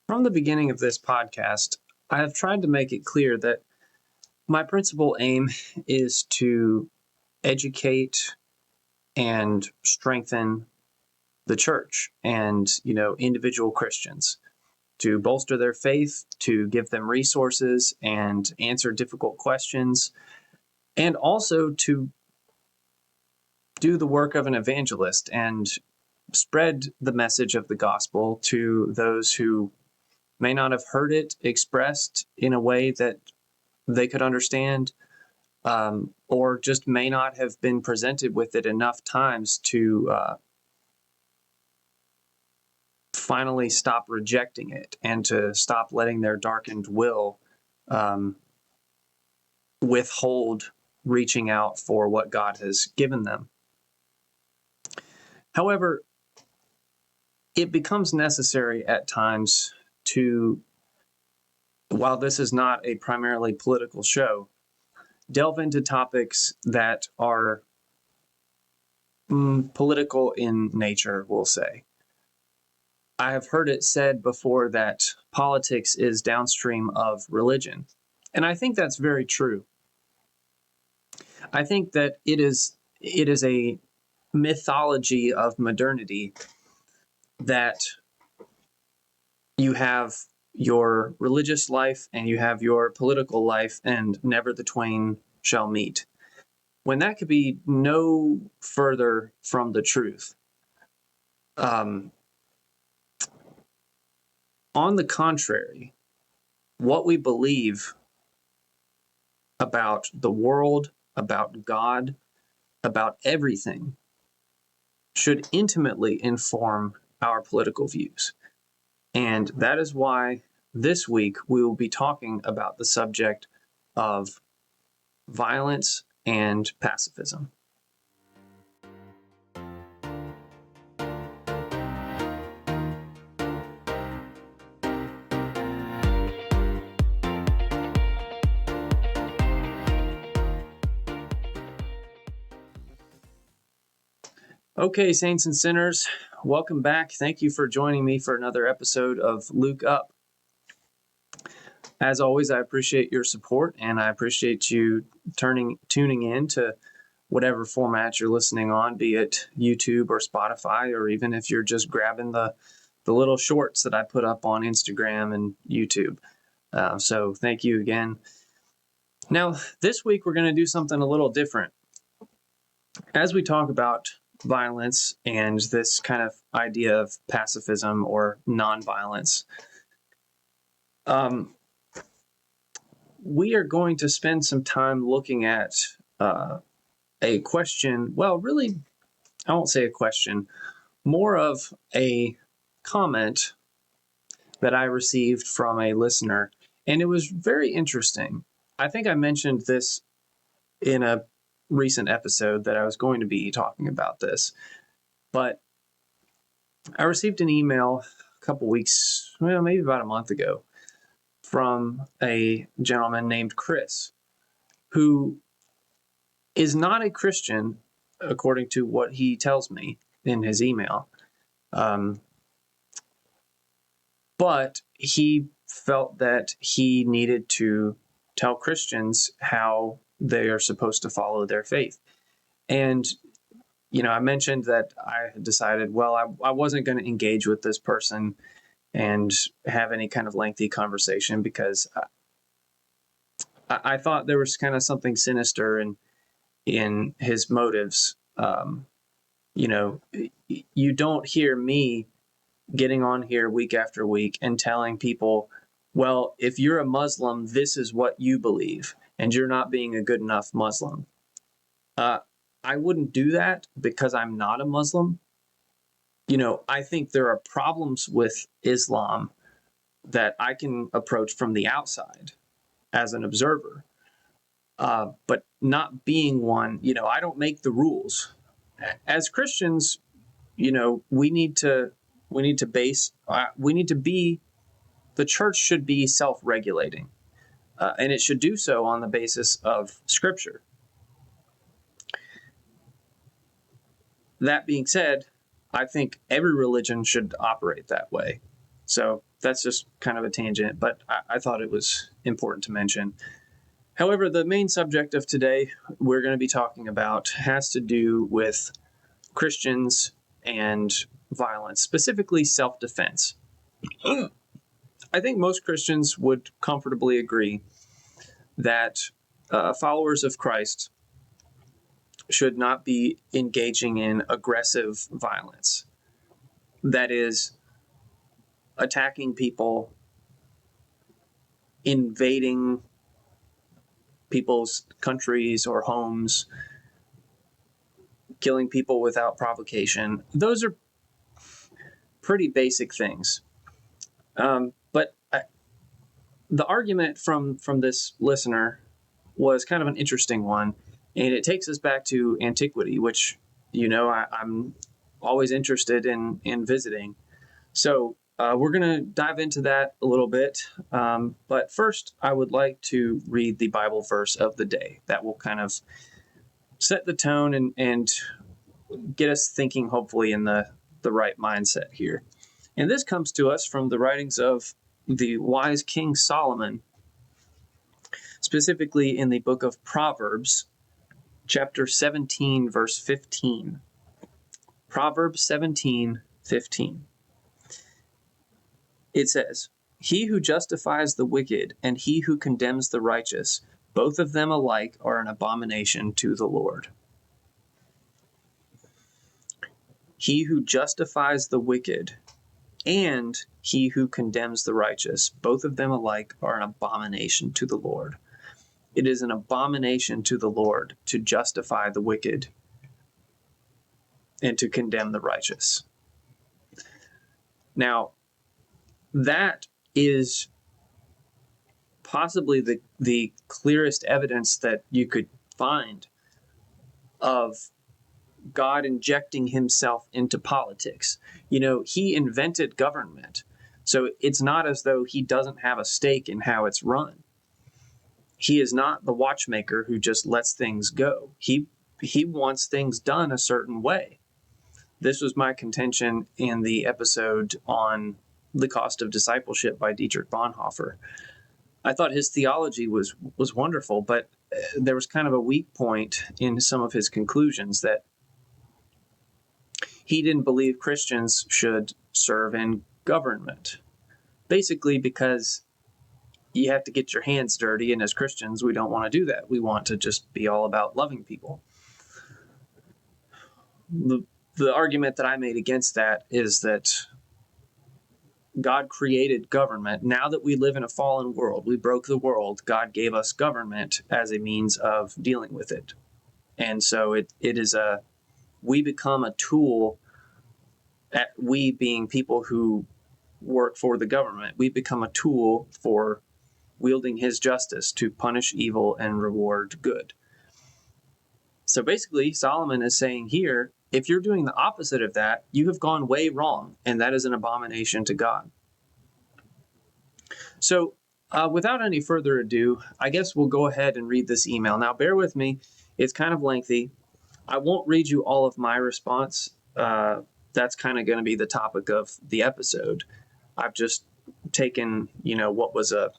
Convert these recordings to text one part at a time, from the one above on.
From the beginning of this podcast, I have tried to make it clear that my principal aim is to educate and strengthen the church and, individual Christians, to bolster their faith, to give them resources and answer difficult questions, and also to do the work of an evangelist and spread the message of the gospel to those who may not have heard it expressed in a way that they could understand, or just may not have been presented with it enough times to finally stop rejecting it and to stop letting their darkened will withhold reaching out for what God has given them. However, it becomes necessary at times to, while this is not a primarily political show, delve into topics that are political in nature, we'll say. I have heard it said before that politics is downstream of religion, and I think that's very true. I think that it is a mythology of modernity that you have your religious life and you have your political life, and never the twain shall meet, when that could be no further from the truth. On the contrary, what we believe about the world, about God, about everything should intimately inform our political views. And that is why this week we will be talking about the subject of violence and pacifism. Okay, saints and sinners, welcome back. Thank you for joining me for another episode of Luke Up. As always, I appreciate your support, and I appreciate you tuning in to whatever format you're listening on, be it YouTube or Spotify, or even if you're just grabbing the little shorts that I put up on Instagram and YouTube. So thank you again. Now, this week we're going to do something a little different. As we talk about violence and this kind of idea of pacifism or nonviolence, we are going to spend some time looking at a question. Well, really, I won't say a question, more of a comment that I received from a listener, and it was very interesting. I think I mentioned this in a recent episode that I was going to be talking about this, but I received an email a couple weeks, well, maybe about a month ago, from a gentleman named Chris, who is not a Christian, according to what he tells me in his email. But he felt that he needed to tell Christians how they are supposed to follow their faith. And, I mentioned that I had decided, well, I wasn't going to engage with this person and have any kind of lengthy conversation, because I thought there was kind of something sinister in his motives. You don't hear me getting on here week after week and telling people, well, if you're a Muslim, this is what you believe, and you're not being a good enough Muslim. I wouldn't do that because I'm not a Muslim. I think there are problems with Islam that I can approach from the outside as an observer, but not being one. I don't make the rules. As Christians, we need to be, the church should be self-regulating, and it should do so on the basis of Scripture. That being said, I think every religion should operate that way. So that's just kind of a tangent, but I thought it was important to mention. However, the main subject of today we're going to be talking about has to do with Christians and violence, specifically self-defense. I think most Christians would comfortably agree that followers of Christ should not be engaging in aggressive violence. That is, attacking people, invading people's countries or homes, killing people without provocation. Those are pretty basic things. But the argument from this listener was kind of an interesting one, and it takes us back to antiquity, which, I'm always interested in visiting. So we're going to dive into that a little bit. But first, I would like to read the Bible verse of the day. That will kind of set the tone and get us thinking, hopefully, in the right mindset here. And this comes to us from the writings of the wise King Solomon, specifically in the book of Proverbs, chapter 17, verse 15. Proverbs 17:15. It says, "He who justifies the wicked and he who condemns the righteous, both of them alike are an abomination to the Lord." He who justifies the wicked and he who condemns the righteous, both of them alike are an abomination to the Lord. It is an abomination to the Lord to justify the wicked and to condemn the righteous. Now, that is possibly the clearest evidence that you could find of God injecting himself into politics. He invented government. So it's not as though he doesn't have a stake in how it's run. He is not the watchmaker who just lets things go. He wants things done a certain way. This was my contention in the episode on The Cost of Discipleship by Dietrich Bonhoeffer. I thought his theology was wonderful, but there was kind of a weak point in some of his conclusions that he didn't believe Christians should serve in government, basically because you have to get your hands dirty, and as Christians, we don't want to do that. We want to just be all about loving people. The argument that I made against that is that God created government. Now that we live in a fallen world, we broke the world, God gave us government as a means of dealing with it. And so we become a tool, we being people who work for the government, we become a tool for wielding his justice to punish evil and reward good. So basically, Solomon is saying here, if you're doing the opposite of that, you have gone way wrong, and that is an abomination to God. So without any further ado, I guess we'll go ahead and read this email. Now, bear with me. It's kind of lengthy. I won't read you all of my response. That's kind of going to be the topic of the episode. I've just taken, what was a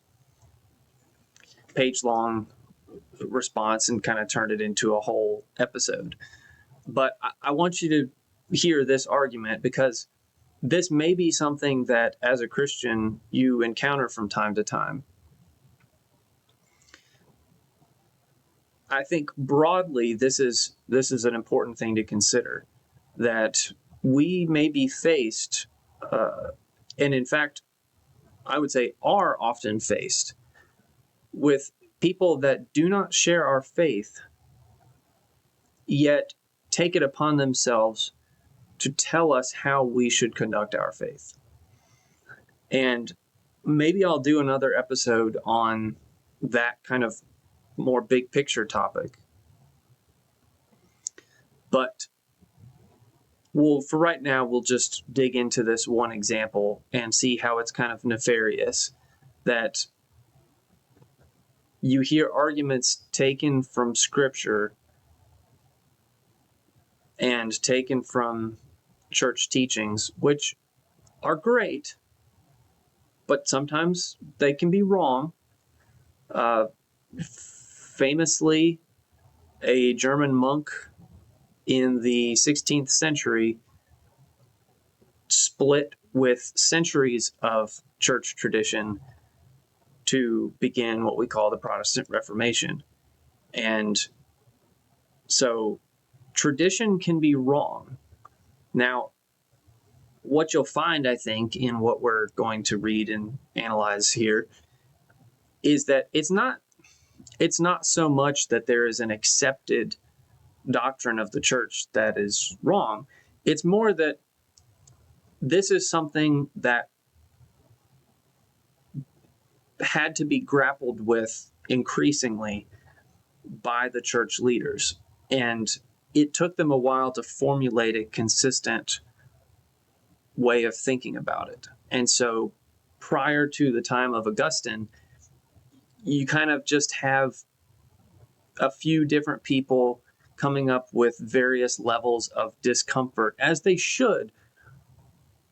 page-long response and kind of turned it into a whole episode. But I want you to hear this argument because this may be something that, as a Christian, you encounter from time to time. I think broadly, this is an important thing to consider, that we may be faced, and in fact, I would say are often faced, with people that do not share our faith, yet take it upon themselves to tell us how we should conduct our faith. And maybe I'll do another episode on that kind of more big picture topic. But for right now, we'll just dig into this one example and see how it's kind of nefarious that you hear arguments taken from Scripture and taken from church teachings, which are great, but sometimes they can be wrong. Famously, a German monk in the 16th century split with centuries of church tradition to begin what we call the Protestant Reformation. And so tradition can be wrong. Now, what you'll find, I think, in what we're going to read and analyze here is that it's not so much that there is an accepted doctrine of the church that is wrong. It's more that this is something that had to be grappled with increasingly by the church leaders. And it took them a while to formulate a consistent way of thinking about it. And so prior to the time of Augustine, you kind of just have a few different people coming up with various levels of discomfort, as they should,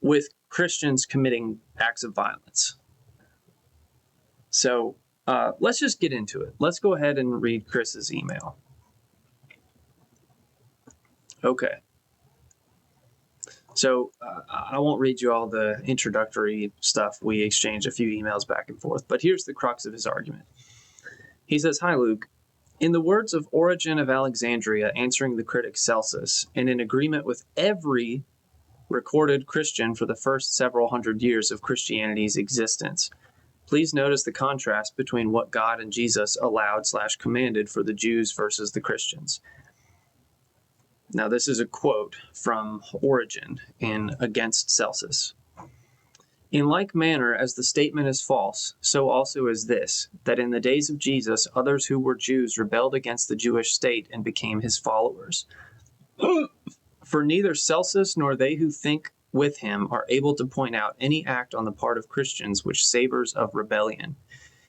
with Christians committing acts of violence. So let's just get into it. Let's go ahead and read Chris's email. Okay. So I won't read you all the introductory stuff. We exchanged a few emails back and forth, but here's the crux of his argument. He says, "Hi, Luke. In the words of Origen of Alexandria answering the critic Celsus, and in agreement with every recorded Christian for the first several hundred years of Christianity's existence, please notice the contrast between what God and Jesus allowed/commanded for the Jews versus the Christians." Now, this is a quote from Origen in Against Celsus. "In like manner as the statement is false, so also is this, that in the days of Jesus, others who were Jews rebelled against the Jewish state and became his followers. For neither Celsus nor they who think with him are able to point out any act on the part of Christians which savors of rebellion.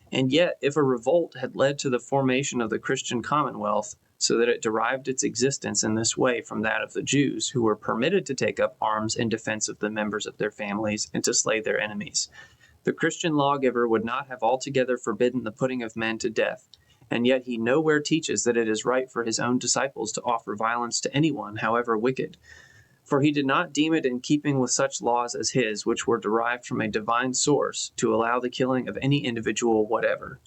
And yet, if a revolt had led to the formation of the Christian commonwealth, so that it derived its existence in this way from that of the Jews, who were permitted to take up arms in defense of the members of their families and to slay their enemies, the Christian lawgiver would not have altogether forbidden the putting of men to death, and yet he nowhere teaches that it is right for his own disciples to offer violence to anyone, however wicked. For he did not deem it in keeping with such laws as his, which were derived from a divine source, to allow the killing of any individual whatever.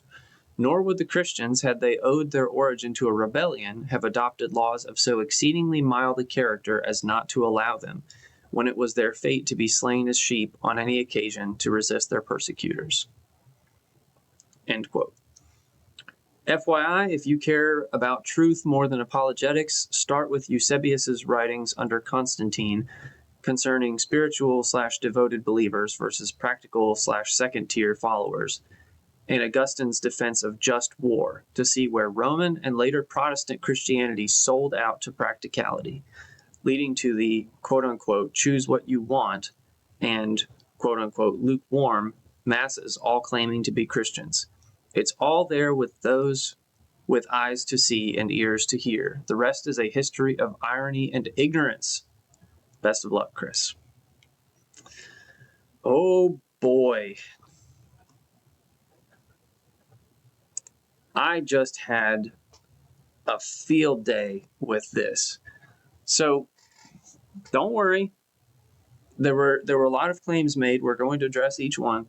Nor would the Christians, had they owed their origin to a rebellion, have adopted laws of so exceedingly mild a character as not to allow them, when it was their fate to be slain as sheep on any occasion, to resist their persecutors." End quote. FYI, if you care about truth more than apologetics, start with Eusebius's writings under Constantine concerning spiritual/devoted believers versus practical/second-tier followers, and Augustine's defense of just war, to see where Roman and later Protestant Christianity sold out to practicality, leading to the quote-unquote choose what you want and quote-unquote lukewarm masses all claiming to be Christians. It's all there with those with eyes to see and ears to hear. The rest is a history of irony and ignorance. Best of luck, Chris. Oh boy. I just had a field day with this. So don't worry. There were a lot of claims made. We're going to address each one.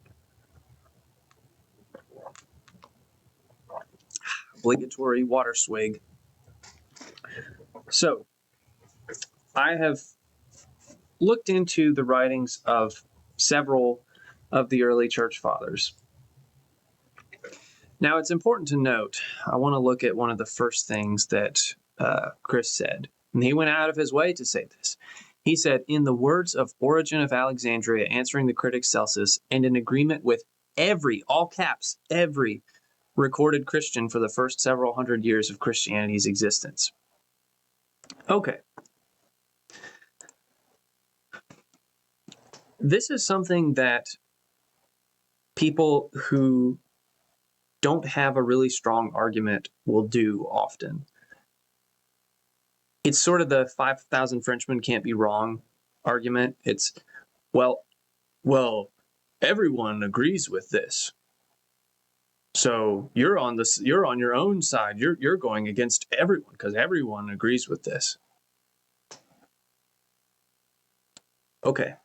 Obligatory water swig. So I have looked into the writings of several of the early church fathers. Now, it's important to note, I want to look at one of the first things that Chris said. And he went out of his way to say this. He said, "In the words of Origen of Alexandria answering the critic Celsus, and in agreement with every, all caps, every recorded Christian for the first several hundred years of Christianity's existence." Okay. This is something that people who don't have a really strong argument will do often. It's sort of the 5,000 Frenchmen can't be wrong argument. It's, well, everyone agrees with this. So you're on your own side. You're going against everyone because everyone agrees with this. Okay.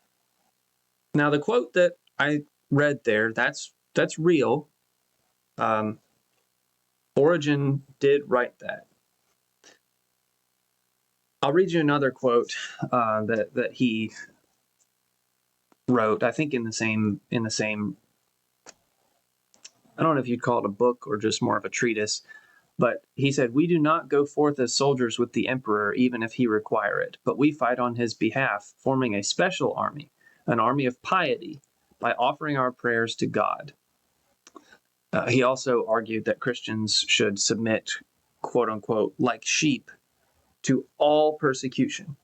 Now the quote that I read there, that's real. Origen did write that. I'll read you another quote that he wrote. I think in the same. I don't know if you'd call it a book or just more of a treatise, but he said, "We do not go forth as soldiers with the emperor, even if he require it, but we fight on his behalf, forming a special army, an army of piety, by offering our prayers to God." He also argued that Christians should submit, quote unquote, like sheep to all persecution.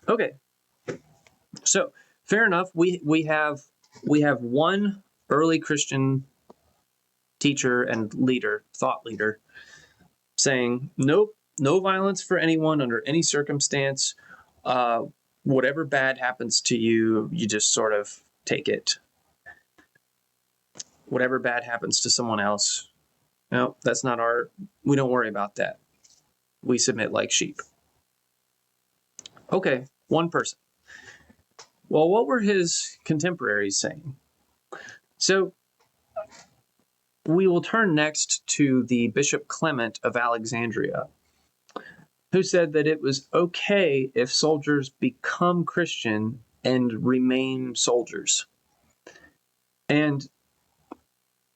Okay, so fair enough. We have one early Christian teacher and thought leader, saying, nope, no violence for anyone under any circumstance. Whatever bad happens to you, you just sort of take it. Whatever bad happens to someone else, no, that's not we don't worry about that. We submit like sheep. Okay, one person. Well, what were his contemporaries saying? So we will turn next to the Bishop Clement of Alexandria, who said that it was okay if soldiers become Christian and remain soldiers. And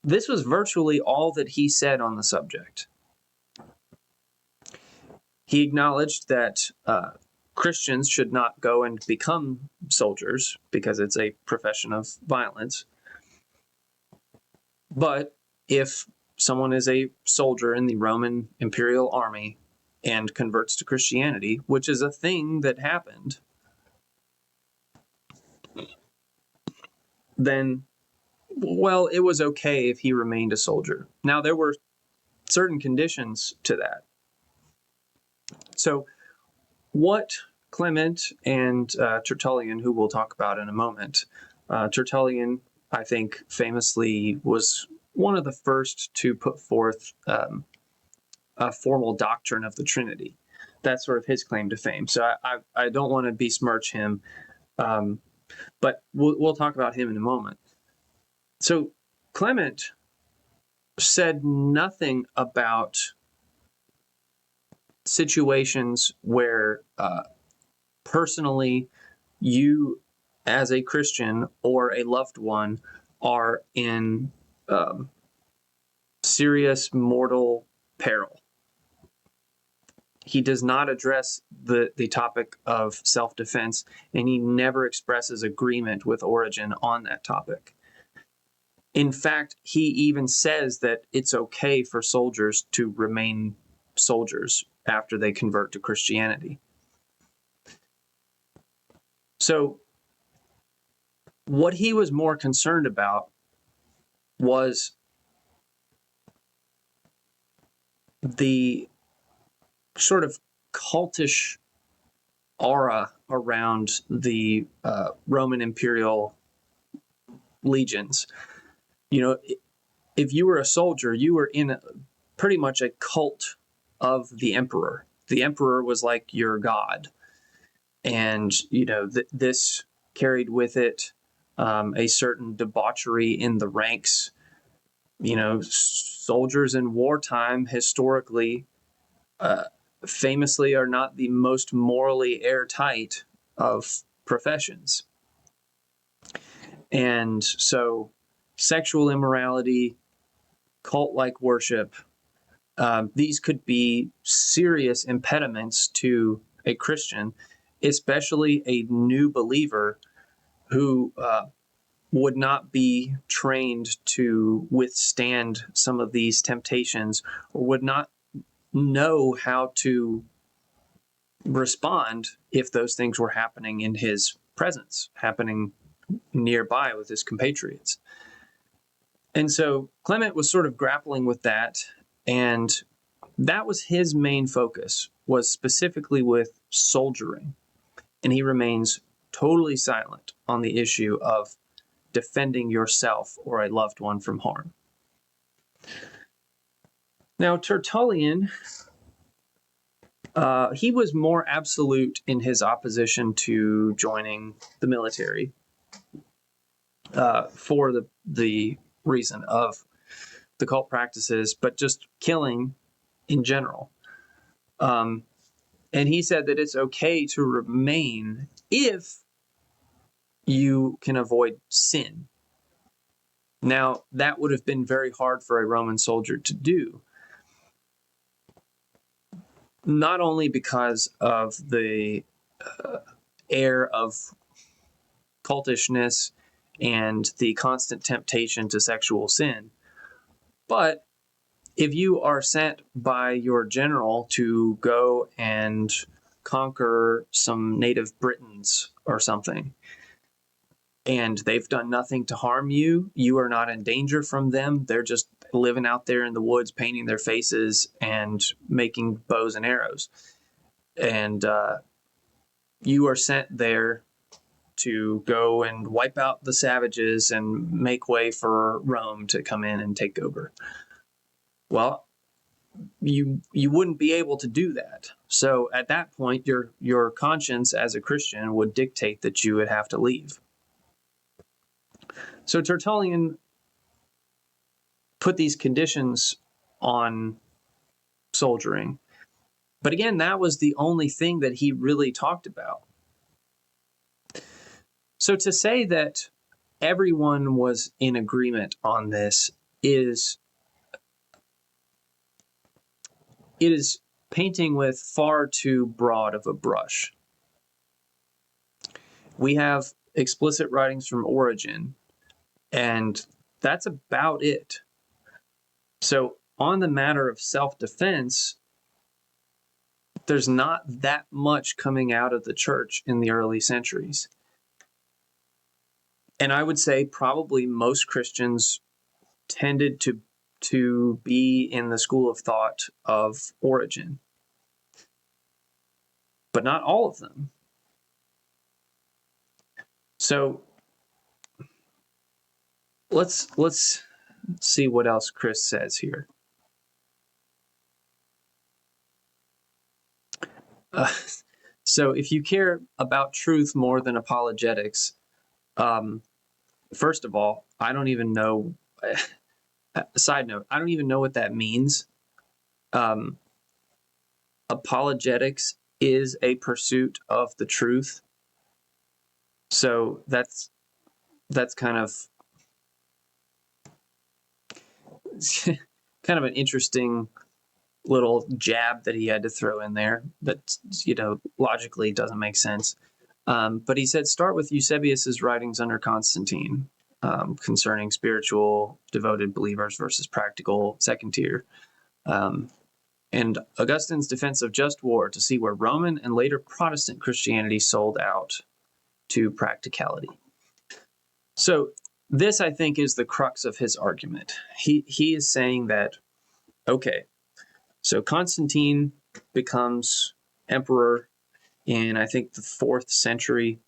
this was virtually all that he said on the subject. He acknowledged that Christians should not go and become soldiers because it's a profession of violence. But if someone is a soldier in the Roman imperial army and converts to Christianity, which is a thing that happened, then, well, it was okay if he remained a soldier. Now, there were certain conditions to that. So what Clement and Tertullian, who we'll talk about in a moment, Tertullian, I think, famously was one of the first to put forth a formal doctrine of the Trinity. That's sort of his claim to fame. So I don't want to besmirch him, but we'll talk about him in a moment. So Clement said nothing about situations where personally you as a Christian or a loved one are in serious mortal peril. He does not address the topic of self-defense, and he never expresses agreement with Origen on that topic. In fact, he even says that it's okay for soldiers to remain soldiers after they convert to Christianity. So what he was more concerned about was the sort of cultish aura around the Roman imperial legions. You know, if you were a soldier, you were in pretty much a cult of the emperor. The emperor was like your god. And, you know, this carried with it a certain debauchery in the ranks. You know, soldiers in wartime historically famously are not the most morally airtight of professions. And so sexual immorality, cult-like worship, these could be serious impediments to a Christian, especially a new believer who would not be trained to withstand some of these temptations or would not know how to respond if those things were happening in his presence, happening nearby with his compatriots. And so Clement was sort of grappling with that, and that was his main focus, was specifically with soldiering. And he remains totally silent on the issue of defending yourself or a loved one from harm. Now, Tertullian, he was more absolute in his opposition to joining the military for the reason of the cult practices, but just killing in general. And he said that it's okay to remain if you can avoid sin. Now, that would have been very hard for a Roman soldier to do, not only because of the air of cultishness and the constant temptation to sexual sin, but if you are sent by your general to go and conquer some native Britons or something, and they've done nothing to harm you, you are not in danger from them. They're just living out there in the woods, painting their faces and making bows and arrows. And you are sent there to go and wipe out the savages and make way for Rome to come in and take over. Well, you wouldn't be able to do that. So at that point, your conscience as a Christian would dictate that you would have to leave. So Tertullian put these conditions on soldiering. But again, that was the only thing that he really talked about. So to say that everyone was in agreement on this is painting with far too broad of a brush. We have explicit writings from Origen, and that's about it. So on the matter of self-defense, there's not that much coming out of the church in the early centuries. And I would say probably most Christians tended to be in the school of thought of Origen, but not all of them. So let's see what else Chris says here. So if you care about truth more than apologetics, first of all, I don't even know. Side note, I don't even know what that means. Apologetics is a pursuit of the truth. So that's kind of an interesting little jab that he had to throw in there that, logically doesn't make sense. But he said, start with Eusebius's writings under Constantine concerning spiritual devoted believers versus practical second tier. And Augustine's defense of just war to see where Roman and later Protestant Christianity sold out to practicality. So this, I think, is the crux of his argument. He is saying that, okay, so Constantine becomes emperor in, I think, the 4th century.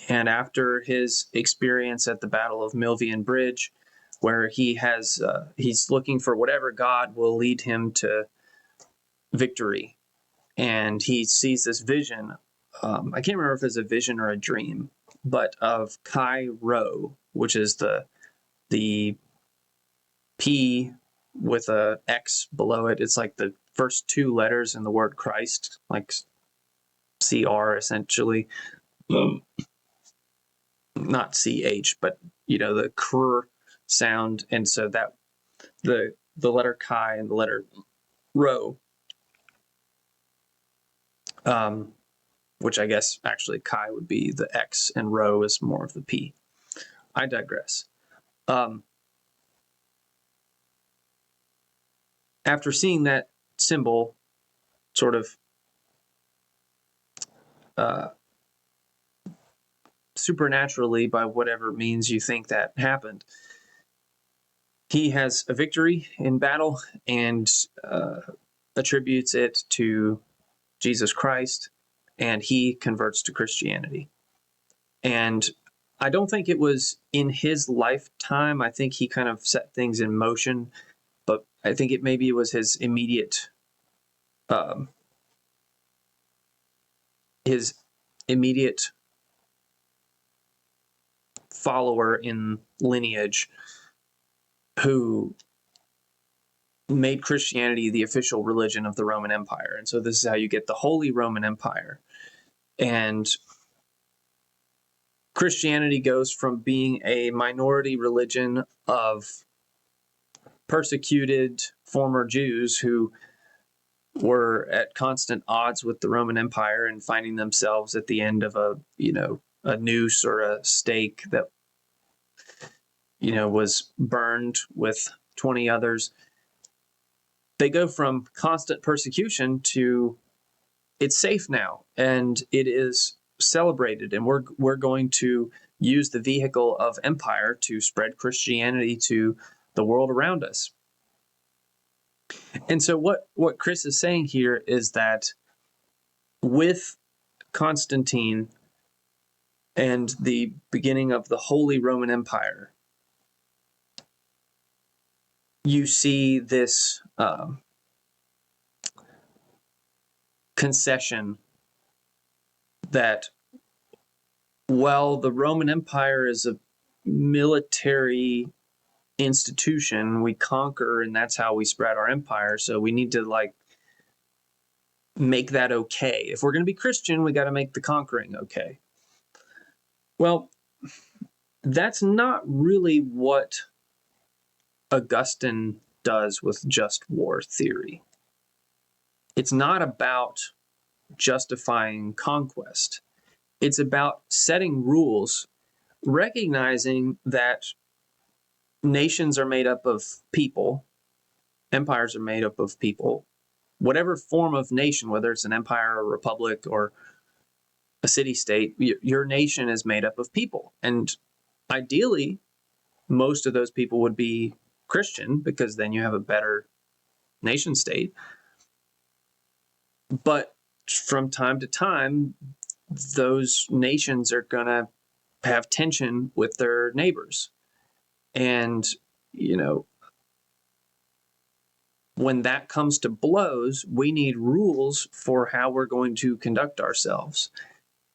And after his experience at the Battle of Milvian Bridge, where he's looking for whatever God will lead him to victory. And he sees this vision. I can't remember if it's a vision or a dream, but of Chi Rho, which is the P with a X below it. It's like the first 2 letters in the word Christ, like CR essentially. Not CH, but the cr sound, and so that the letter Chi and the letter Rho, which I guess actually Chi would be the X and Rho is more of the P. I digress. After seeing that symbol sort of supernaturally by whatever means you think that happened, he has a victory in battle and attributes it to Jesus Christ, and he converts to Christianity. And I don't think it was in his lifetime. I think he kind of set things in motion, but I think it maybe was um, his immediate follower in lineage who made Christianity the official religion of the Roman Empire. And so this is how you get the Holy Roman Empire. And Christianity goes from being a minority religion of persecuted former Jews who were at constant odds with the Roman Empire and finding themselves at the end of a noose or a stake that was burned with 20 others. They go from constant persecution to it's safe now and it is celebrated, and we're going to use the vehicle of empire to spread Christianity to the world around us. And so what Chris is saying here is that with Constantine and the beginning of the Holy Roman Empire, you see this concession that, well, the Roman Empire is a military institution. We conquer, and that's how we spread our empire. So we need to make that okay. If we're going to be Christian, we got to make the conquering okay. Well, that's not really what Augustine does with just war theory. It's not about justifying conquest. It's about setting rules, recognizing that nations are made up of people, empires are made up of people, whatever form of nation, whether it's an empire or a republic or a city-state, your nation is made up of people. And ideally, most of those people would be Christian because then you have a better nation state. But from time to time, those nations are going to have tension with their neighbors. And, when that comes to blows, we need rules for how we're going to conduct ourselves.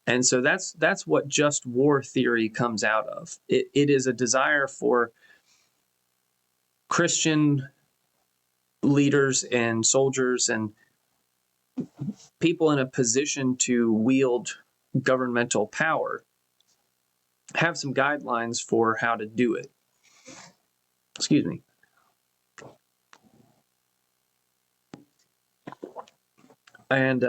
And so that's what just war theory comes out of. It is a desire for Christian leaders and soldiers and people in a position to wield governmental power have some guidelines for how to do it. Excuse me. And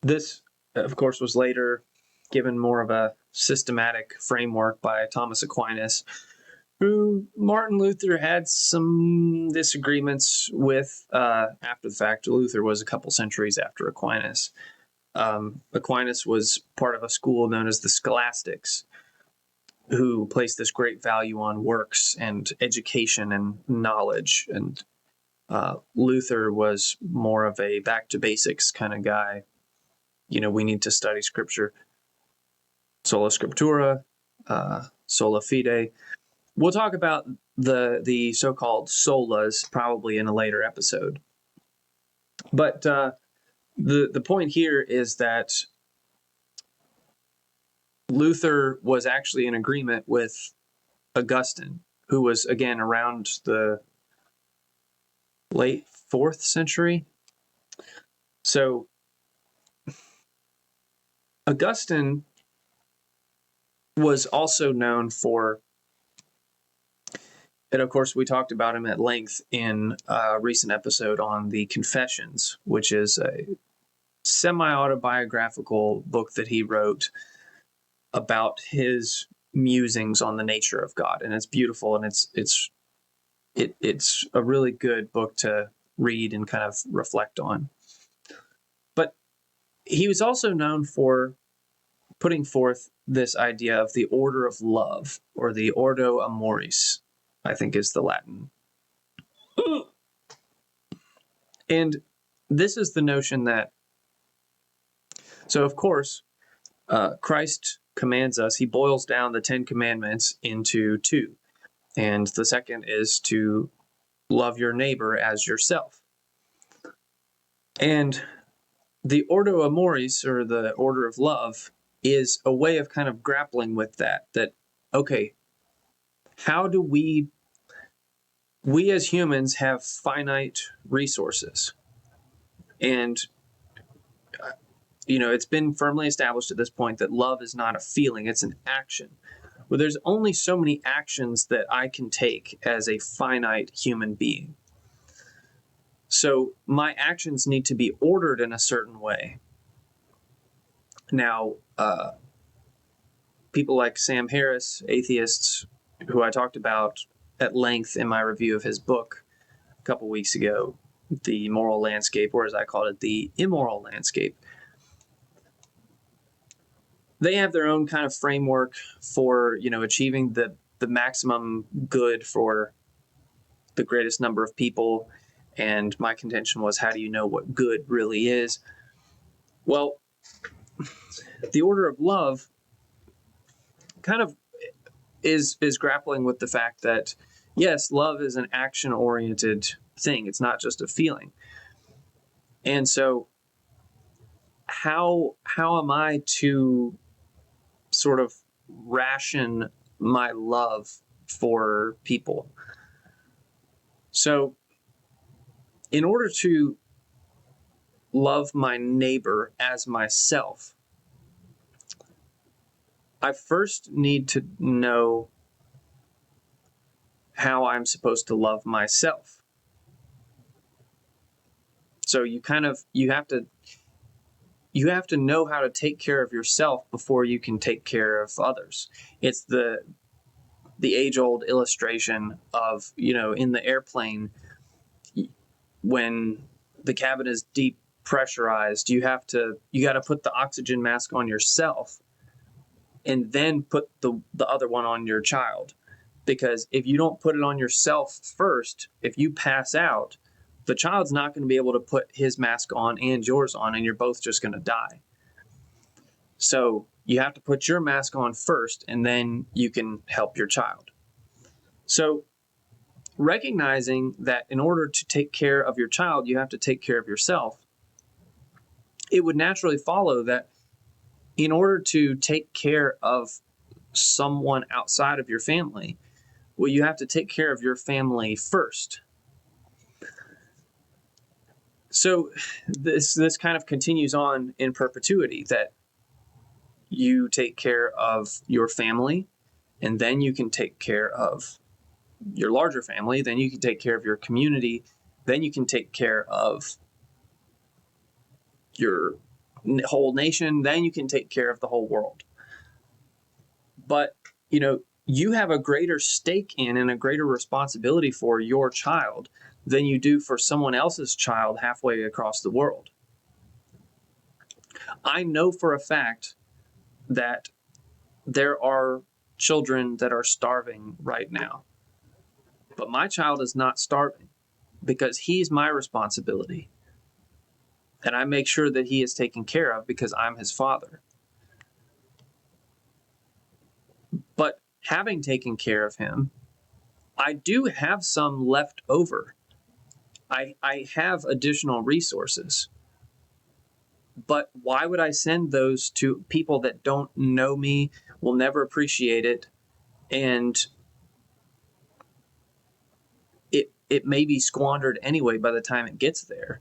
this, of course, was later given more of a systematic framework by Thomas Aquinas, who Martin Luther had some disagreements with after the fact. Luther was a couple centuries after Aquinas. Aquinas was part of a school known as the Scholastics, who placed this great value on works and education and knowledge. And Luther was more of a back to basics kind of guy. We need to study scripture. Sola scriptura, sola fide. We'll talk about the so-called solas probably in a later episode. But the point here is that Luther was actually in agreement with Augustine, who was, again, around the late 4th century. So Augustine was also known for, and of course we talked about him at length in a recent episode on the Confessions, which is a semi-autobiographical book that he wrote about his musings on the nature of God. And it's beautiful, and it's a really good book to read and kind of reflect on. But he was also known for putting forth this idea of the order of love, or the ordo amoris, I think is the Latin. And this is the notion that, so of course, Christ commands us, he boils down the 10 commandments into two. And the second is to love your neighbor as yourself. And the Ordo Amoris, or the order of love, is a way of kind of grappling with that, okay, how do we as humans have finite resources. And, it's been firmly established at this point that love is not a feeling, it's an action. Well, there's only so many actions that I can take as a finite human being. So my actions need to be ordered in a certain way. Now, people like Sam Harris, atheists, who I talked about at length in my review of his book a couple weeks ago, The Moral Landscape, or as I called it, The Immoral Landscape. They have their own kind of framework for, achieving the maximum good for the greatest number of people. And my contention was, how do you know what good really is? Well, the order of love kind of is grappling with the fact that, yes, love is an action-oriented thing. It's not just a feeling. And so how am I to sort of ration my love for people? So in order to love my neighbor as myself, I first need to know how I'm supposed to love myself. So you have to know how to take care of yourself before you can take care of others. It's the age-old illustration of, in the airplane, when the cabin is deep pressurized, you got to put the oxygen mask on yourself and then put the other one on your child. Because if you don't put it on yourself first, if you pass out, the child's not going to be able to put his mask on and yours on, and you're both just going to die. So you have to put your mask on first, and then you can help your child. So recognizing that in order to take care of your child, you have to take care of yourself, it would naturally follow that in order to take care of someone outside of your family, well, you have to take care of your family first. So this kind of continues on in perpetuity, that you take care of your family, and then you can take care of your larger family, then you can take care of your community, then you can take care of your whole nation, then you can take care of the whole world. But, you have a greater stake in and a greater responsibility for your child than you do for someone else's child halfway across the world. I know for a fact that there are children that are starving right now, but my child is not starving because he's my responsibility. And I make sure that he is taken care of because I'm his father. But having taken care of him, I do have some left over. I have additional resources. But why would I send those to people that don't know me, will never appreciate it, and it may be squandered anyway by the time it gets there,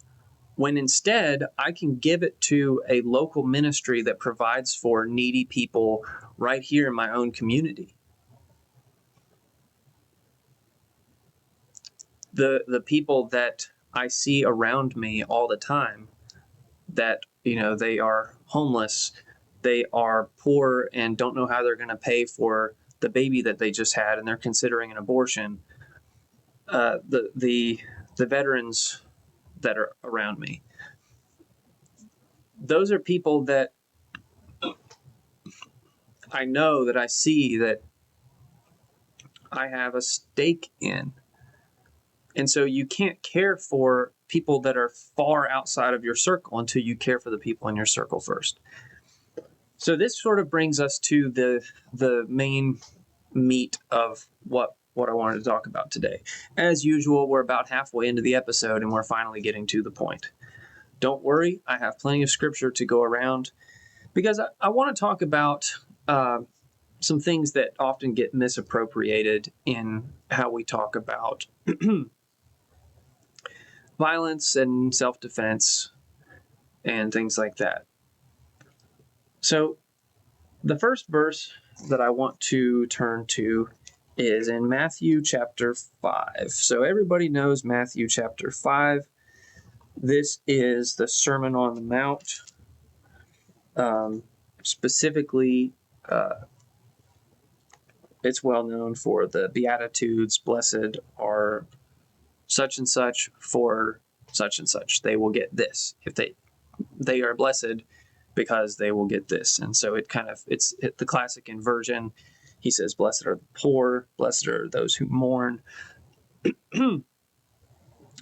when instead I can give it to a local ministry that provides for needy people right here in my own community? The people that I see around me all the time, that, they are homeless, they are poor and don't know how they're going to pay for the baby that they just had, and they're considering an abortion. The veterans that are around me, those are people that I know, that I see, that I have a stake in. And so you can't care for people that are far outside of your circle until you care for the people in your circle first. So this sort of brings us to the main meat of what I wanted to talk about today. As usual, we're about halfway into the episode and we're finally getting to the point. Don't worry, I have plenty of scripture to go around because I want to talk about some things that often get misappropriated in how we talk about violence and self-defense and things like that. So the first verse that I want to turn to is in Matthew chapter 5. So everybody knows Matthew chapter 5. This is the Sermon on the Mount. Specifically, it's well known for the Beatitudes. Blessed are such and such for such and such. They will get this. If they are blessed because they will get this. And so it's the classic inversion. He says, blessed are the poor, blessed are those who mourn.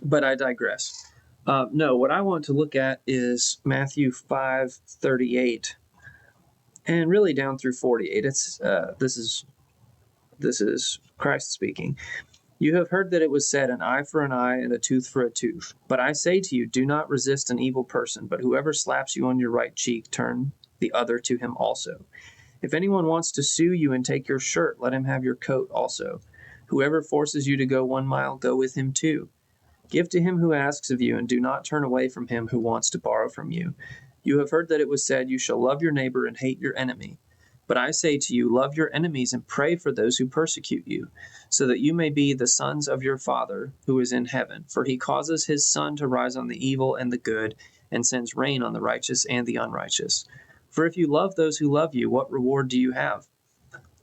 But I digress. No, what I want to look at is Matthew 5:38 and really down through 48. This is Christ speaking. You have heard that it was said, an eye for an eye and a tooth for a tooth. But I say to you, do not resist an evil person, but whoever slaps you on your right cheek, turn the other to him also. If anyone wants to sue you and take your shirt, let him have your coat also. Whoever forces you to go 1 mile, go with him 2. Give to him who asks of you, and do not turn away from him who wants to borrow from you. You have heard that it was said, you shall love your neighbor and hate your enemy. But I say to you, love your enemies and pray for those who persecute you, so that you may be the sons of your Father who is in heaven. For he causes his sun to rise on the evil and the good, and sends rain on the righteous and the unrighteous. For if you love those who love you, what reward do you have?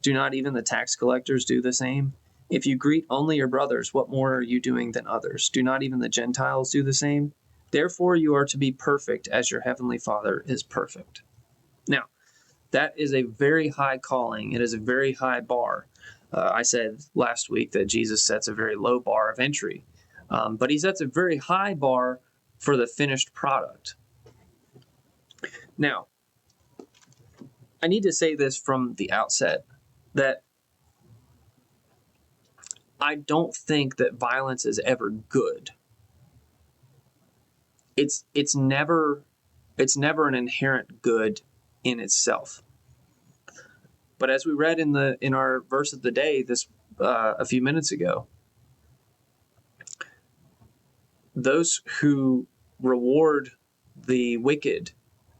Do not even the tax collectors do the same? If you greet only your brothers, what more are you doing than others? Do not even the Gentiles do the same? Therefore you are to be perfect as your heavenly Father is perfect. Now, that is a very high calling. It is a very high bar. I said last week that Jesus sets a very low bar of entry, but he sets a very high bar for the finished product. Now, I need to say this from the outset, that I don't think that violence is ever good. It's never an inherent good in itself. But as we read in our verse of the day a few minutes ago, those who reward the wicked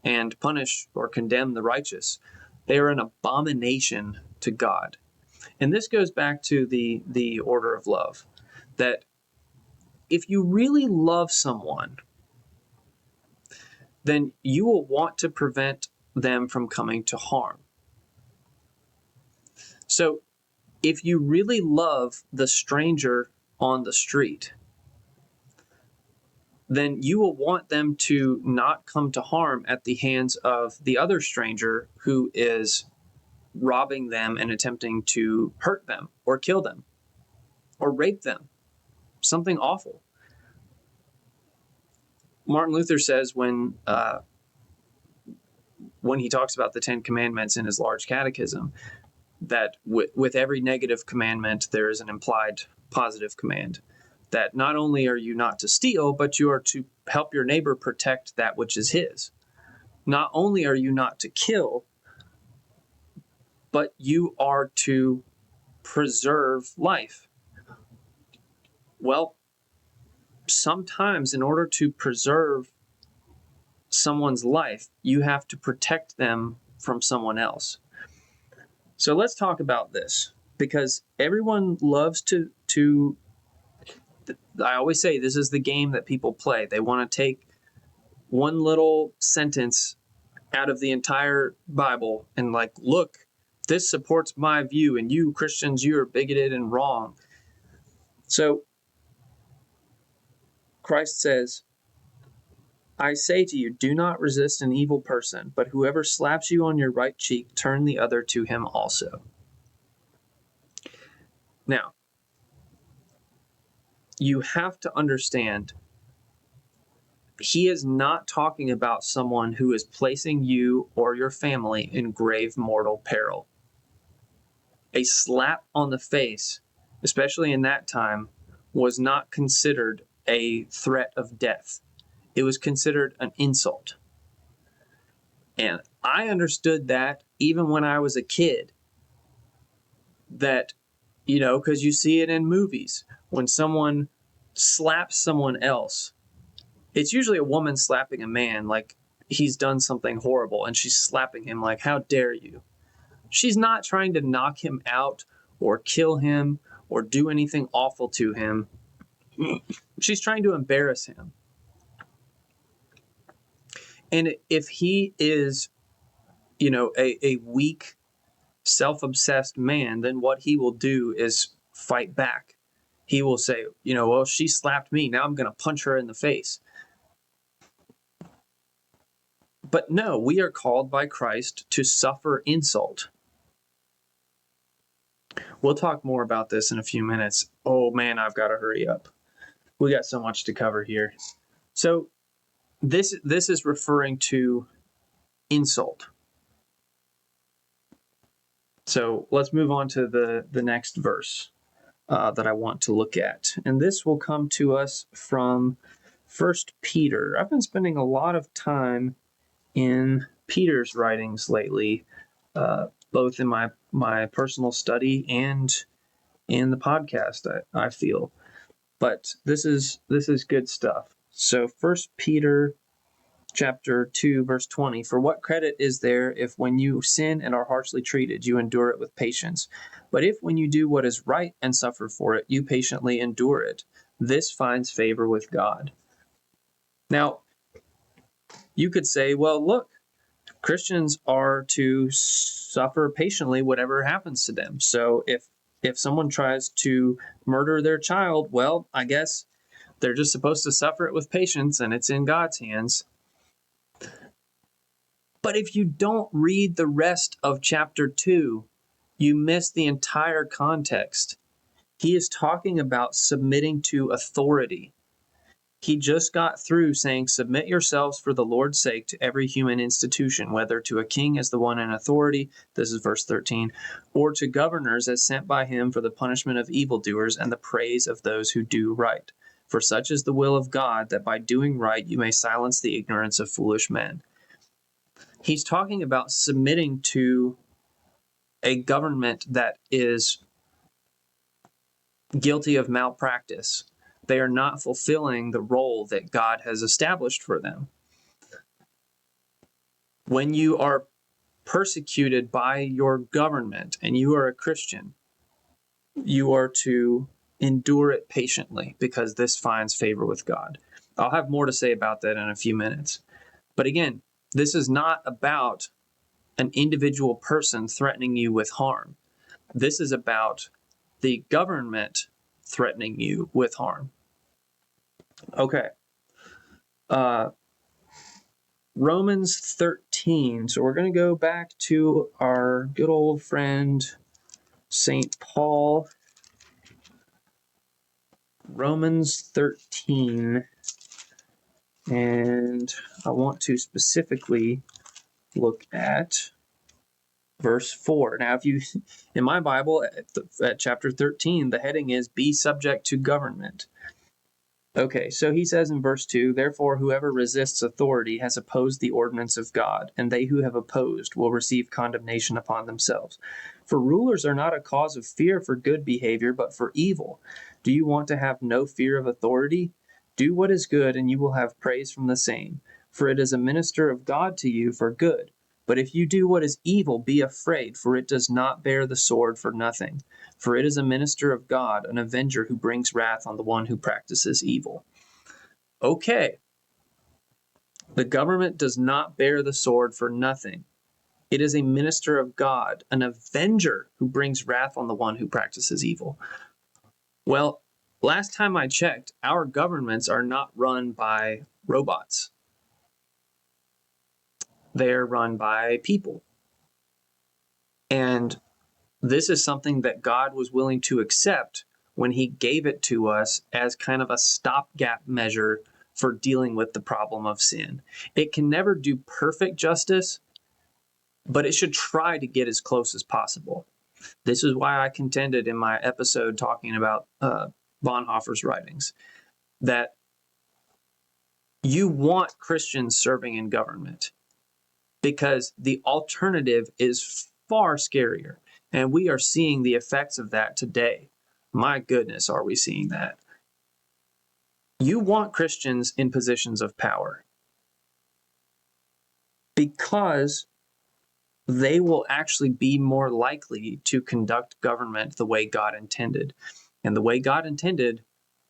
and punish or condemn the righteous, they are an abomination to God. And this goes back to the order of love, that if you really love someone, then you will want to prevent them from coming to harm. So if you really love the stranger on the street, then you will want them to not come to harm at the hands of the other stranger who is robbing them and attempting to hurt them or kill them or rape them. Something awful. Martin Luther says when he talks about the 10 Commandments in his large catechism, that with every negative commandment, there is an implied positive command. That not only are you not to steal, but you are to help your neighbor protect that which is his. Not only are you not to kill, but you are to preserve life. Well, sometimes in order to preserve someone's life, you have to protect them from someone else. So let's talk about this, because everyone loves to I always say this is the game that people play. They want to take one little sentence out of the entire Bible and look, this supports my view, and you Christians, you are bigoted and wrong. So Christ says, I say to you, do not resist an evil person, but whoever slaps you on your right cheek, turn the other to him also. Now, you have to understand he is not talking about someone who is placing you or your family in grave mortal peril. A slap on the face, especially in that time, was not considered a threat of death. It was considered an insult. And I understood that even when I was a kid, that, because you see it in movies. When someone slaps someone else, it's usually a woman slapping a man like he's done something horrible, and she's slapping him like, how dare you? She's not trying to knock him out or kill him or do anything awful to him. She's trying to embarrass him. And if he is, a weak, self-obsessed man, then what he will do is fight back. He will say, well, she slapped me. Now I'm going to punch her in the face. But no, we are called by Christ to suffer insult. We'll talk more about this in a few minutes. Oh man, I've got to hurry up. We got so much to cover here. So this is referring to insult. So let's move on to the next verse that I want to look at. And this will come to us from 1 Peter. I've been spending a lot of time in Peter's writings lately, both in my personal study and in the podcast, I feel. But this is good stuff. So 1 Peter chapter 2, verse 20, for what credit is there if when you sin and are harshly treated, you endure it with patience? But if when you do what is right and suffer for it, you patiently endure it, this finds favor with God. Now, you could say, well, look, Christians are to suffer patiently whatever happens to them. So if someone tries to murder their child, well, I guess they're just supposed to suffer it with patience, and it's in God's hands. But if you don't read the rest of chapter 2, you miss the entire context. He is talking about submitting to authority. He just got through saying, submit yourselves for the Lord's sake to every human institution, whether to a king as the one in authority, this is verse 13, or to governors as sent by him for the punishment of evildoers and the praise of those who do right. For such is the will of God, that by doing right you may silence the ignorance of foolish men. He's talking about submitting to a government that is guilty of malpractice. They are not fulfilling the role that God has established for them. When you are persecuted by your government and you are a Christian, you are to endure it patiently because this finds favor with God. I'll have more to say about that in a few minutes. But again, this is not about an individual person threatening you with harm. This is about the government threatening you with harm. Okay. Romans 13. So we're going to go back to our good old friend, St. Paul. Romans 13. And I want to specifically look at verse 4. Now, if you, in my Bible, at chapter 13, the heading is Be Subject to Government. Okay, so he says in verse 2, therefore whoever resists authority has opposed the ordinance of God, and they who have opposed will receive condemnation upon themselves. For rulers are not a cause of fear for good behavior, but for evil. Do you want to have no fear of authority? Do what is good, and you will have praise from the same, for it is a minister of God to you for good. But if you do what is evil, be afraid, for it does not bear the sword for nothing. For it is a minister of God, an avenger who brings wrath on the one who practices evil. Okay. The government does not bear the sword for nothing. It is a minister of God, an avenger who brings wrath on the one who practices evil. Well, last time I checked, our governments are not run by robots. They're run by people. And this is something that God was willing to accept when he gave it to us as kind of a stopgap measure for dealing with the problem of sin. It can never do perfect justice, but it should try to get as close as possible. This is why I contended in my episode talking about Bonhoeffer's writings that you want Christians serving in government because the alternative is far scarier. And we are seeing the effects of that today. My goodness, are we seeing that? You want Christians in positions of power because they will actually be more likely to conduct government the way God intended. And the way God intended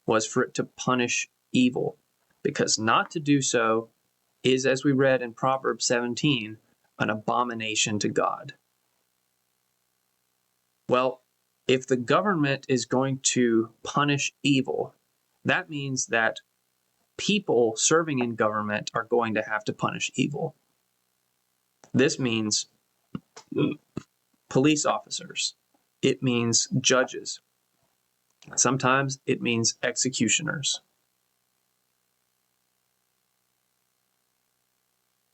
was for it to punish evil, because not to do so is, as we read in Proverbs 17, an abomination to God. Well, if the government is going to punish evil, that means that people serving in government are going to have to punish evil. This means police officers. It means judges. Sometimes it means executioners.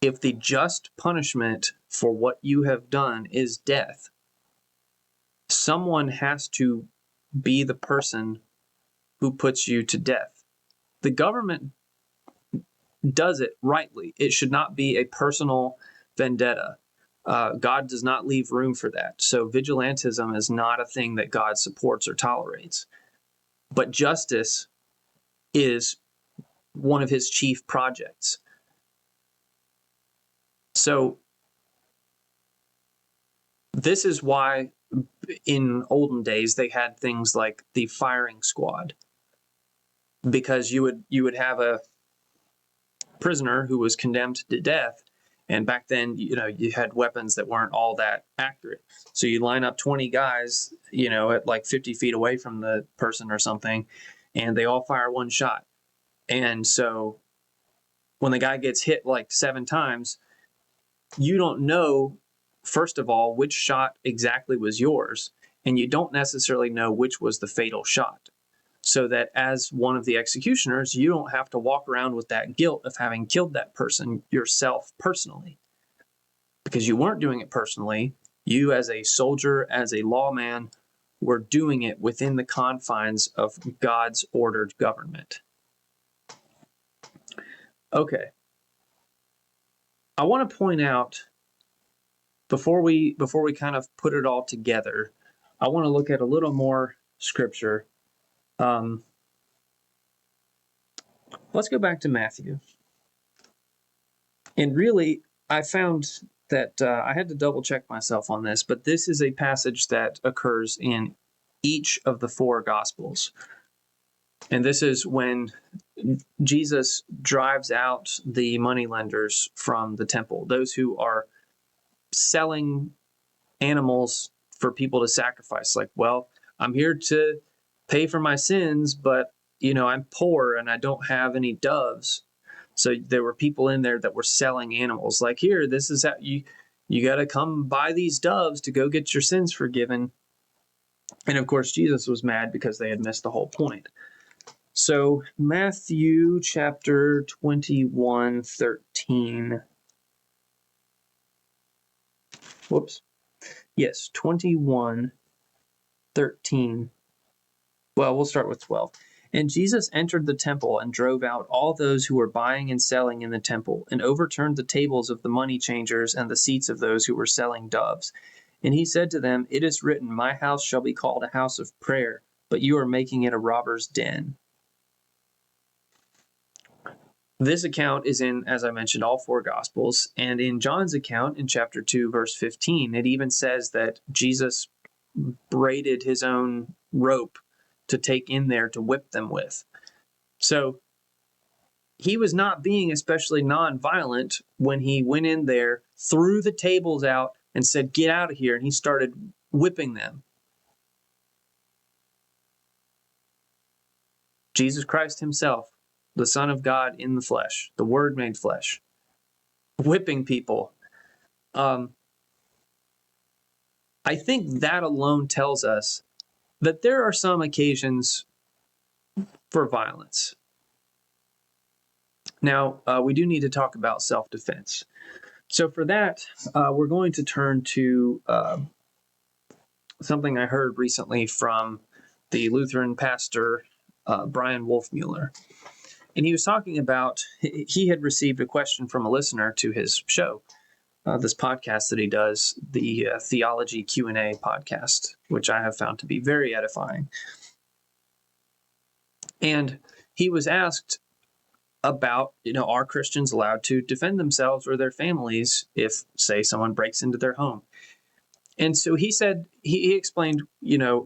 If the just punishment for what you have done is death, someone has to be the person who puts you to death. The government does it rightly. It should not be a personal vendetta. God does not leave room for that. So vigilantism is not a thing that God supports or tolerates. But justice is one of his chief projects. So this is why in olden days they had things like the firing squad, because you would have a prisoner who was condemned to death, and back then you had weapons that weren't all that accurate, so you line up 20 guys at like 50 feet away from the person or something, and they all fire one shot. And so when the guy gets hit like 7 times, you don't know, first of all, which shot exactly was yours, and you don't necessarily know which was the fatal shot. So that as one of the executioners, you don't have to walk around with that guilt of having killed that person yourself personally, because you weren't doing it personally. You, as a soldier, as a lawman, were doing it within the confines of God's ordered government. Okay. I want to point out, before we kind of put it all together, I want to look at a little more scripture. Let's go back to Matthew. And really, I found that I had to double check myself on this, but this is a passage that occurs in each of the 4 Gospels. And this is when Jesus drives out the moneylenders from the temple, those who are selling animals for people to sacrifice. Like, well, I'm here to pay for my sins, but I'm poor and I don't have any doves. So there were people in there that were selling animals. Like, here, this is how you got to come buy these doves to go get your sins forgiven. And of course, Jesus was mad because they had missed the whole point. So Matthew chapter 21:13. Whoops. Yes, 21:13. Well, we'll start with 12. And Jesus entered the temple and drove out all those who were buying and selling in the temple, and overturned the tables of the money changers and the seats of those who were selling doves. And he said to them, "It is written, my house shall be called a house of prayer, but you are making it a robber's den." This account is in, as I mentioned, all 4 Gospels. And in John's account, in chapter 2, verse 15, it even says that Jesus braided his own rope to take in there to whip them with. So he was not being especially nonviolent when he went in there, threw the tables out, and said, "Get out of here," and he started whipping them. Jesus Christ himself, the Son of God in the flesh, the Word made flesh, whipping people. I think that alone tells us that there are some occasions for violence. Now, we do need to talk about self-defense. So for that, we're going to turn to something I heard recently from the Lutheran pastor, Brian Wolfmueller. And he was talking about, he had received a question from a listener to his show, this podcast that he does, the Theology Q&A podcast, which I have found to be very edifying. And he was asked about, are Christians allowed to defend themselves or their families if, say, someone breaks into their home? And so he said, he explained,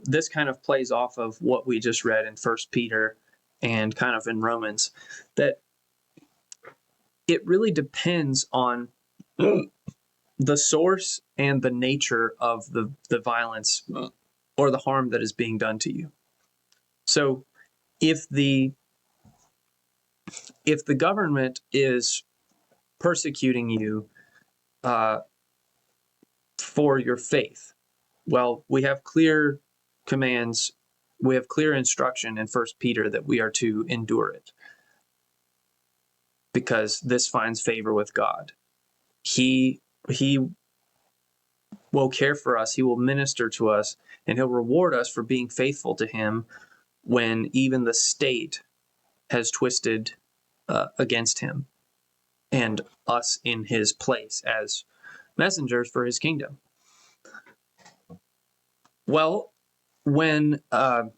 this kind of plays off of what we just read in 1 Peter and kind of in Romans, that it really depends on the source and the nature of the violence or the harm that is being done to you. So if the government is persecuting you for your faith, well, we have clear commands, we have clear instruction in 1 Peter that we are to endure it, because this finds favor with God. He will care for us, he will minister to us, and he'll reward us for being faithful to him when even the state has twisted against him and us in his place as messengers for his kingdom. Well, when an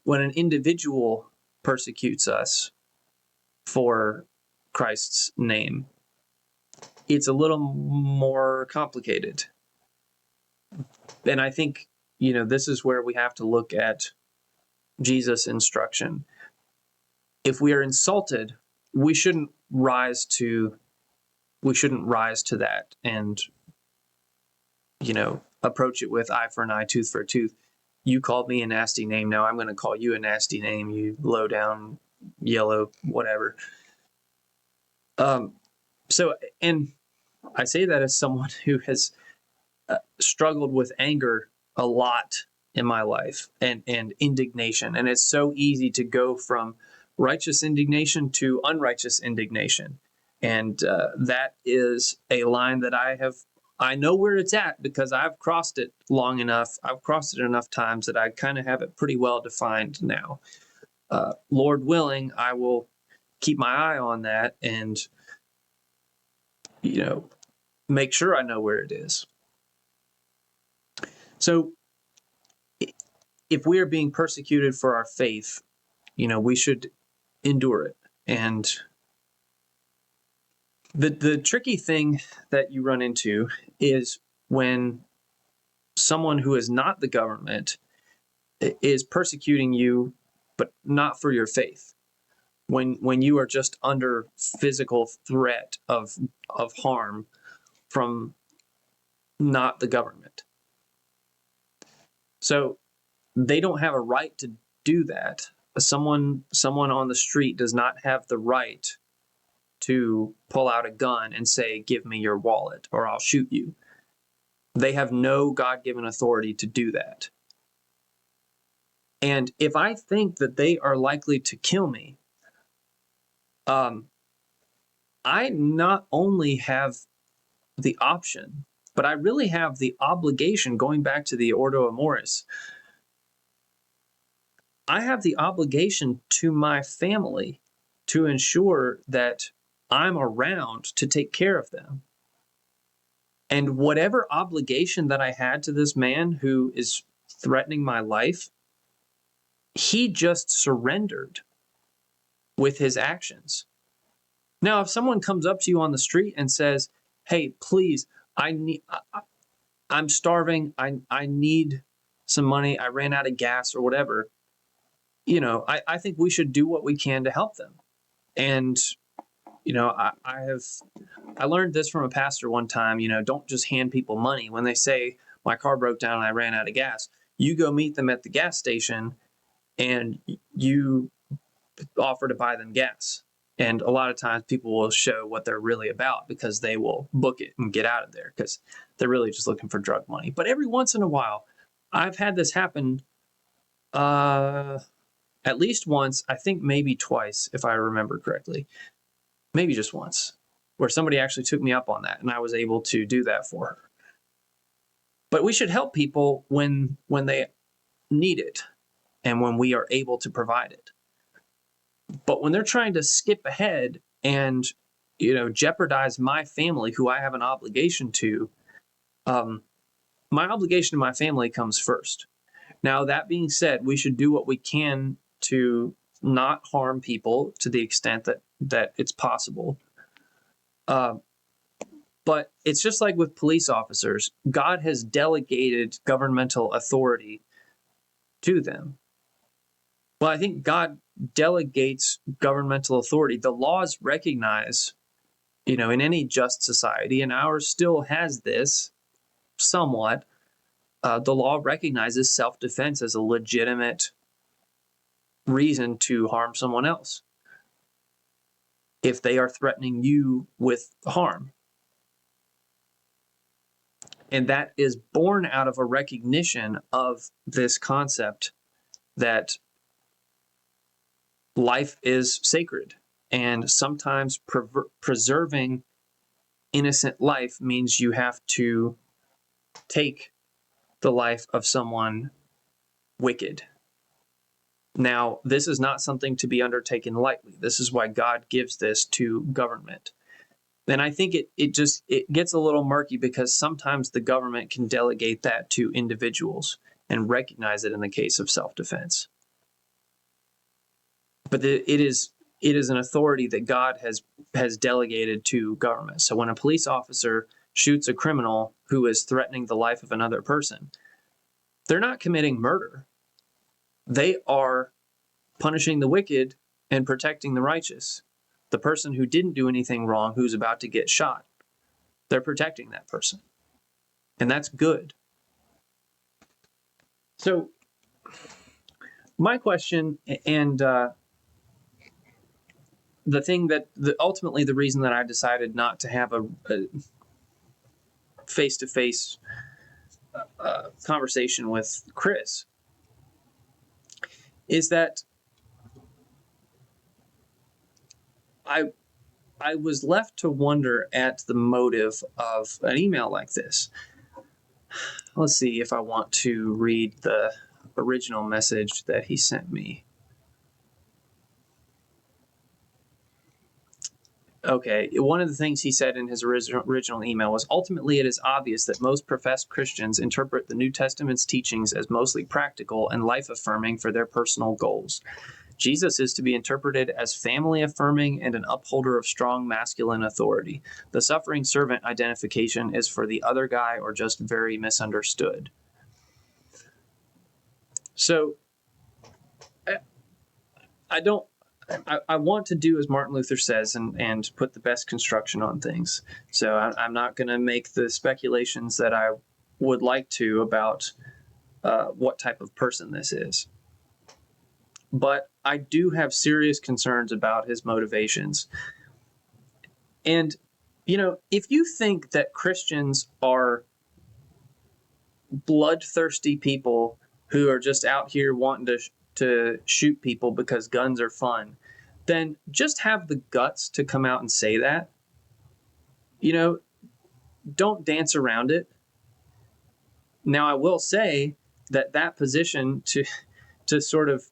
individual persecutes us for Christ's name, it's a little more complicated. And I think, this is where we have to look at Jesus' instruction. If we are insulted, we shouldn't rise to that and, approach it with eye for an eye, tooth for a tooth. You called me a nasty name, now I'm going to call you a nasty name, you low down, yellow, whatever. So, and I say that as someone who has struggled with anger a lot in my life and indignation. And it's so easy to go from righteous indignation to unrighteous indignation. And that is a line that I know where it's at because I've crossed it long enough. I've crossed it enough times that I kind of have it pretty well defined now. Lord willing, I will keep my eye on that and, make sure I know where it is. So if we are being persecuted for our faith, we should endure it. And the tricky thing that you run into is when someone who is not the government is persecuting you, but not for your faith. When you are just under physical threat of harm from not the government. So they don't have a right to do that. Someone on the street does not have the right to pull out a gun and say, "Give me your wallet or I'll shoot you." They have no God-given authority to do that. And if I think that they are likely to kill me, I not only have the option, but I really have the obligation, going back to the Ordo Amoris, I have the obligation to my family to ensure that I'm around to take care of them. And whatever obligation that I had to this man who is threatening my life, he just surrendered with his actions. Now, if someone comes up to you on the street and says, "Hey, please, I'm starving, I need some money, I ran out of gas," or whatever, I think we should do what we can to help them. And, I learned this from a pastor one time, don't just hand people money. When they say, "My car broke down and I ran out of gas," you go meet them at the gas station and you offer to buy them gas. And a lot of times people will show what they're really about because they will book it and get out of there because they're really just looking for drug money. But every once in a while, I've had this happen at least once, I think maybe twice, if I remember correctly. maybe just once, where somebody actually took me up on that and I was able to do that for her. But we should help people when they need it and when we are able to provide it. But when they're trying to skip ahead and jeopardize my family, who I have an obligation to, my obligation to my family comes first. Now, that being said, we should do what we can to not harm people to the extent that it's possible. But it's just like with police officers. God has delegated governmental authority to them. Well, I think God delegates governmental authority. The laws recognize, in any just society, and ours still has this somewhat, the law recognizes self-defense as a legitimate reason to harm someone else if they are threatening you with harm. And that is born out of a recognition of this concept that life is sacred. And sometimes preserving innocent life means you have to take the life of someone wicked. Now, this is not something to be undertaken lightly. This is why God gives this to government. And I think it gets a little murky because sometimes the government can delegate that to individuals and recognize it in the case of self-defense. But it is an authority that God has delegated to government. So when a police officer shoots a criminal who is threatening the life of another person, they're not committing murder. They are punishing the wicked and protecting the righteous. The person who didn't do anything wrong, who's about to get shot, they're protecting that person. And that's good. So my question, and the thing that ultimately the reason that I decided not to have a face-to-face conversation with Chris is that I was left to wonder at the motive of an email like this. Let's see if I want to read the original message that he sent me. Okay, one of the things he said in his original email was, ultimately it is obvious that most professed Christians interpret the New Testament's teachings as mostly practical and life-affirming for their personal goals. Jesus is to be interpreted as family-affirming and an upholder of strong masculine authority. The suffering servant identification is for the other guy or just very misunderstood. So, I want to do as Martin Luther says and put the best construction on things. So I'm not going to make the speculations that I would like to about what type of person this is. But I do have serious concerns about his motivations. And, if you think that Christians are bloodthirsty people who are just out here wanting to shoot people because guns are fun, then just have the guts to come out and say that. Don't dance around it. Now, I will say that position, to sort of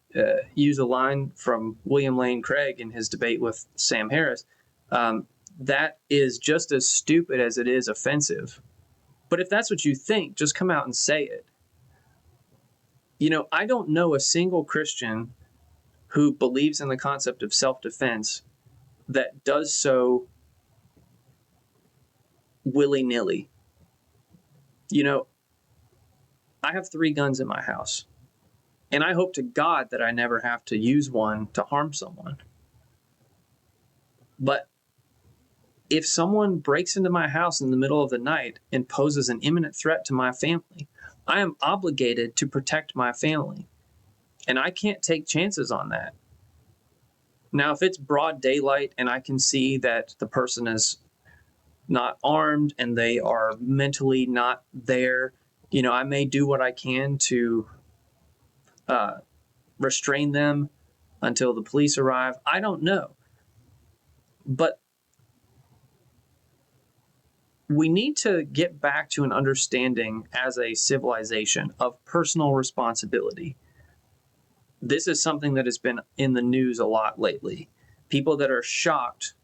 use a line from William Lane Craig in his debate with Sam Harris, that is just as stupid as it is offensive. But if that's what you think, just come out and say it. I don't know a single Christian who believes in the concept of self-defense that does so willy-nilly. I have 3 guns in my house, and I hope to God that I never have to use one to harm someone. But if someone breaks into my house in the middle of the night and poses an imminent threat to my family, I am obligated to protect my family. And I can't take chances on that. Now, if it's broad daylight and I can see that the person is not armed and they are mentally not there, I may do what I can to restrain them until the police arrive. I don't know. But we need to get back to an understanding as a civilization of personal responsibility. This is something that has been in the news a lot lately. People that are shocked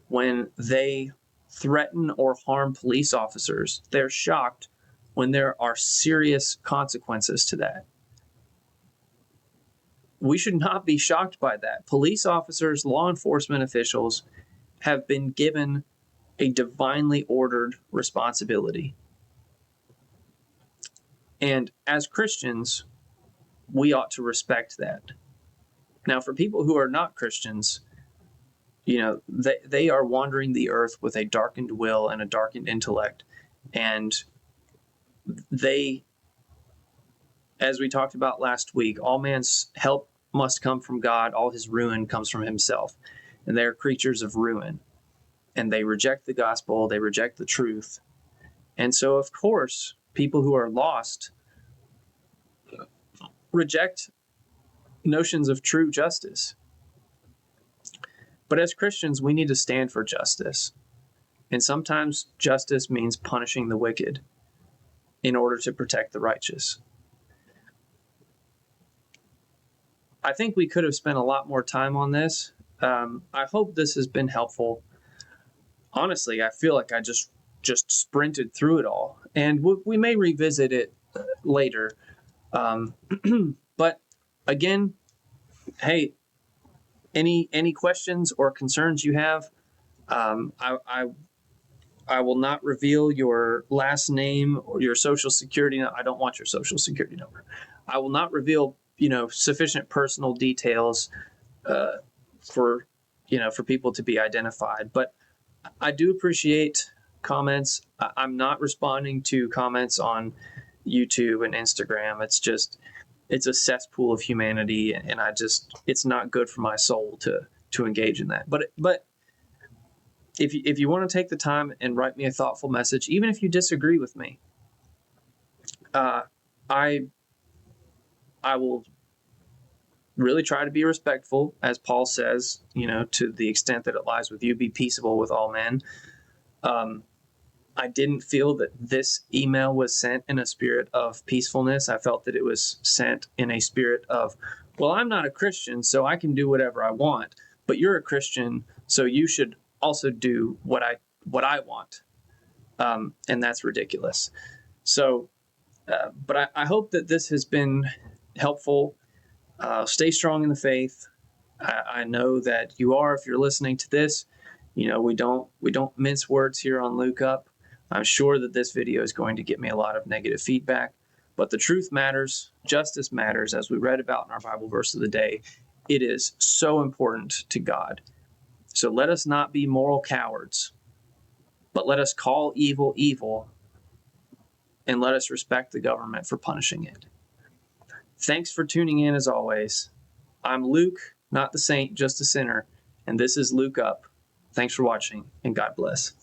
when they threaten or harm police officers, they're shocked when there are serious consequences to that. We should not be shocked by that. Police officers, law enforcement officials have been given a divinely ordered responsibility. And as Christians, we ought to respect that. Now, for people who are not Christians, they are wandering the earth with a darkened will and a darkened intellect. And they, as we talked about last week, all man's help must come from God. All his ruin comes from himself. And they are creatures of ruin. And they reject the gospel. They reject the truth. And so, of course, people who are lost reject notions of true justice. But as Christians, we need to stand for justice. And sometimes justice means punishing the wicked in order to protect the righteous. I think we could have spent a lot more time on this. I hope this has been helpful. Honestly, I feel like I just sprinted through it all. And we may revisit it later. But again, hey, any questions or concerns you have, I will not reveal your last name or your social security number. I don't want your social security number. I will not reveal, sufficient personal details for people to be identified. But I do appreciate comments. I'm not responding to comments on YouTube and Instagram. It's a cesspool of humanity, and it's not good for my soul to engage in that. But if you want to take the time and write me a thoughtful message, even if you disagree with me, I will really try to be respectful, as Paul says, to the extent that it lies with you, be peaceable with all men. I didn't feel that this email was sent in a spirit of peacefulness. I felt that it was sent in a spirit of, well, I'm not a Christian, so I can do whatever I want, but you're a Christian, so you should also do what I want. And that's ridiculous. So, but I hope that this has been helpful. Stay strong in the faith. I know that you are, if you're listening to this. We don't mince words here on Luke Up. I'm sure that this video is going to get me a lot of negative feedback, but the truth matters. Justice matters, as we read about in our Bible verse of the day. It is so important to God. So let us not be moral cowards, but let us call evil evil, and let us respect the government for punishing it. Thanks for tuning in, as always. I'm Luke, not the saint, just a sinner, and this is Luke Up. Thanks for watching, and God bless.